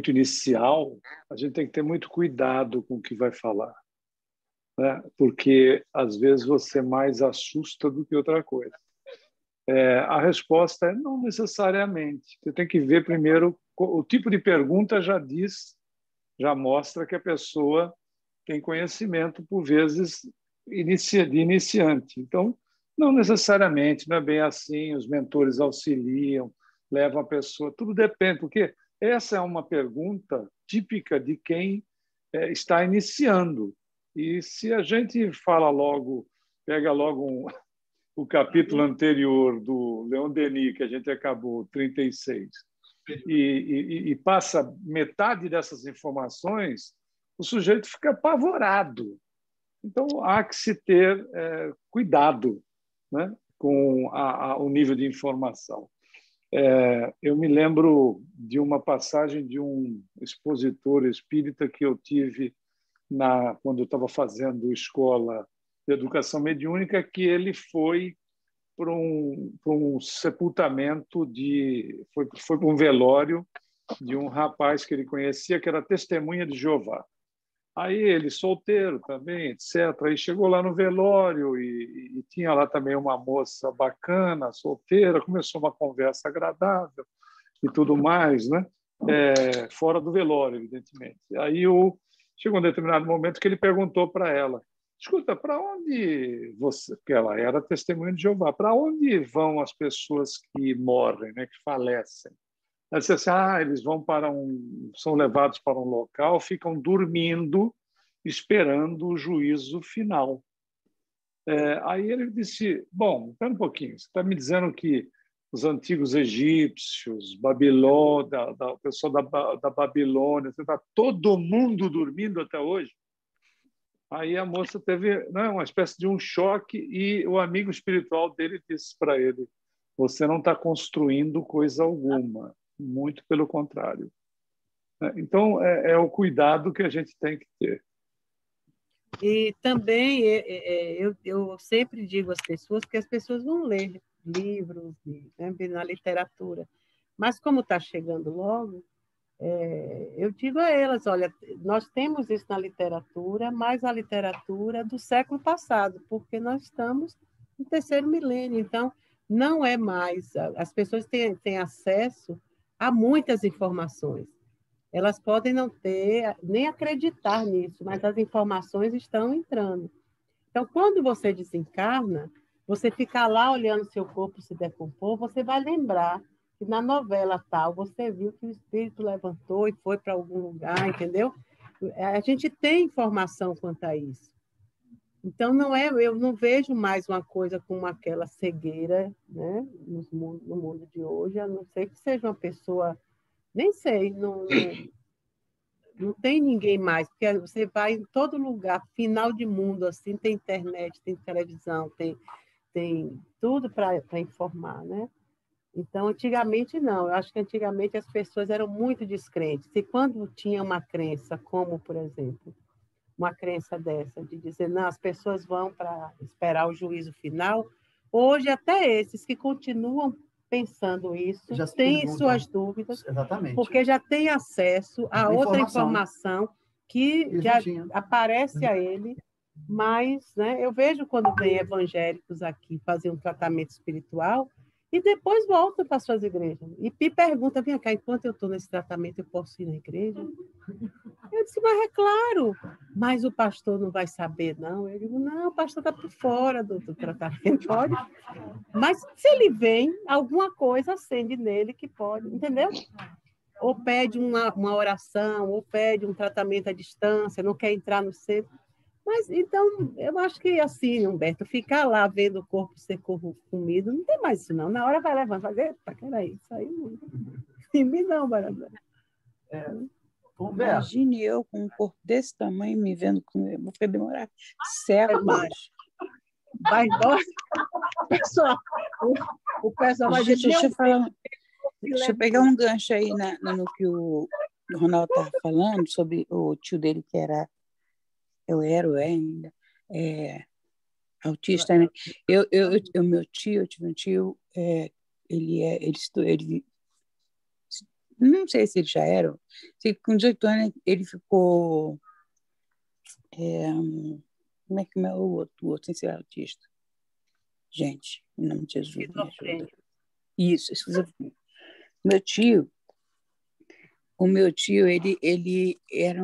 inicial, a gente tem que ter muito cuidado com o que vai falar, né? Porque, às vezes, você mais assusta do que outra coisa. A resposta é não necessariamente. Você tem que ver primeiro o tipo de pergunta já mostra que a pessoa tem conhecimento, por vezes, de iniciante. Então, não necessariamente, não é bem assim, os mentores auxiliam, levam a pessoa, tudo depende, porque essa é uma pergunta típica de quem está iniciando. E se a gente pega logo o capítulo anterior do Leon Denis, que a gente acabou, 36, e passa metade dessas informações, o sujeito fica apavorado. Então, há que se ter cuidado, né, com o nível de informação. Eu me lembro de uma passagem de um expositor espírita que eu tive quando eu estava fazendo escola de educação mediúnica, que ele foi para um sepultamento foi para um velório de um rapaz que ele conhecia, que era testemunha de Jeová. Aí ele, solteiro também, etc. Aí chegou lá no velório e tinha lá também uma moça bacana, solteira, começou uma conversa agradável e tudo mais, né? Fora do velório, evidentemente. Aí chegou um determinado momento que ele perguntou para ela, escuta, para onde você... Porque ela era testemunha de Jeová. Para onde vão as pessoas que morrem, né, que falecem? Ela disse assim, eles vão são levados para um local, ficam dormindo, esperando o juízo final. Aí ele disse, bom, espera um pouquinho, você está me dizendo que os antigos egípcios, o pessoal da Babilônia, está todo mundo dormindo até hoje? Aí a moça teve, né, uma espécie de um choque e o amigo espiritual dele disse para ele, você não está construindo coisa alguma, muito pelo contrário. Então, é o cuidado que a gente tem que ter. E também eu sempre digo às pessoas que as pessoas vão ler livros, né, na literatura, mas como está chegando logo, eu digo a elas, olha, nós temos isso na literatura, mas a literatura do século passado, porque nós estamos no terceiro milênio, então não é mais, as pessoas têm acesso a muitas informações. Elas podem não ter, nem acreditar nisso, mas as informações estão entrando. Então, quando você desencarna, você fica lá olhando seu corpo se decompor, você vai lembrar que na novela tal você viu que o espírito levantou e foi para algum lugar, entendeu? A gente tem informação quanto a isso. Então, eu não vejo mais uma coisa como aquela cegueira, né, no mundo de hoje, a não ser que seja uma pessoa, nem sei, não tem ninguém mais, porque você vai em todo lugar, final de mundo, assim, tem internet, tem televisão, tem tudo para informar, né? Então, antigamente, não. Eu acho que antigamente as pessoas eram muito descrentes. E quando tinha uma crença, como, por exemplo, uma crença dessa, de dizer, não, as pessoas vão para esperar o juízo final, hoje até esses que continuam pensando isso, já têm suas dúvidas, exatamente, porque já tem acesso a outra informação que já aparece a ele, mas, né, eu vejo quando vem evangélicos aqui fazer um tratamento espiritual e depois voltam para suas igrejas. E me pergunta, vem cá, enquanto eu estou nesse tratamento, eu posso ir na igreja? Eu disse, mas é claro, mas o pastor não vai saber, não. Eu digo, não, o pastor está por fora do tratamento, pode. Mas se ele vem, alguma coisa acende nele que pode, entendeu? Ou pede uma oração, ou pede um tratamento à distância, não quer entrar no centro. Mas, então, eu acho que assim, Humberto, ficar lá vendo o corpo ser comido, não tem mais isso, não. Na hora vai levantar, vai dizer, epa, peraí, isso aí não... Em mim não, Barandã. Imagine eu com um corpo desse tamanho me vendo comigo. Vou demorar séculos. Vai embora. Pessoal, o pessoal vai dizer... Deixa eu pegar um gancho aí no que o Ronaldo estava falando sobre o tio dele, que era... Eu ainda... autista, né? Eu tive um tio, ele não sei se ele já era, sei que com 18 anos ele ficou, como é que é o outro sem ser autista? Gente, em nome de Jesus, me ajuda. Isso, o meu tio, ele era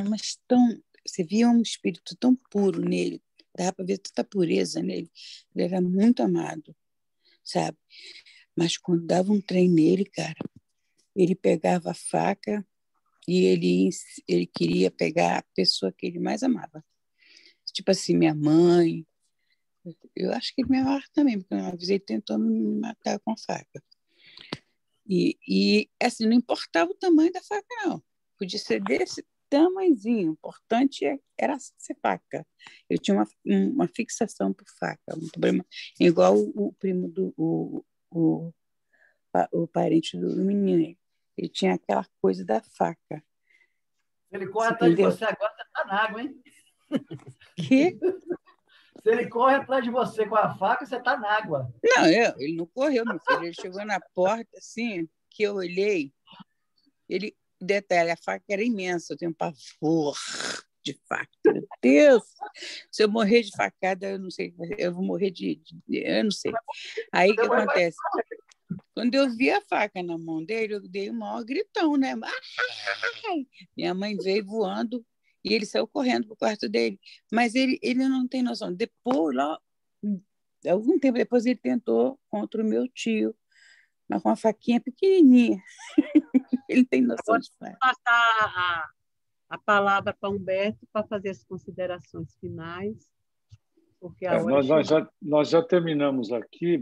mas tão, você via um espírito tão puro nele, dava para ver tanta pureza nele, ele era muito amado, sabe? Mas quando dava um trem nele, cara, ele pegava a faca e ele queria pegar a pessoa que ele mais amava. Tipo assim, minha mãe. Eu acho que ele me amava também, porque uma vez ele tentou me matar com a faca. E assim, não importava o tamanho da faca, não. Podia ser desse tamanhozinho. O importante era ser faca. Eu tinha uma fixação por faca, um problema igual o primo o parente do menino. Ele tinha aquela coisa da faca. Ele corre atrás de você agora, você está na água, hein? Que? Se ele corre atrás de você com a faca, você está na água. Não, ele não correu, meu filho. Ele chegou na porta, assim, que eu olhei. Detalhe, a faca era imensa. Eu tenho um pavor de faca. Meu Deus! Se eu morrer de facada, eu não sei. Eu vou morrer eu não sei. Aí o que acontece? Quando eu vi a faca na mão dele, eu dei um maior gritão, né? Ai! Minha mãe veio voando e ele saiu correndo para o quarto dele. Mas ele não tem noção. Depois, lá, algum tempo depois, ele tentou contra o meu tio, mas com uma faquinha pequenininha. Ele tem noção de faca. Vou passar a palavra para Humberto para fazer as considerações finais. Porque nós já terminamos aqui.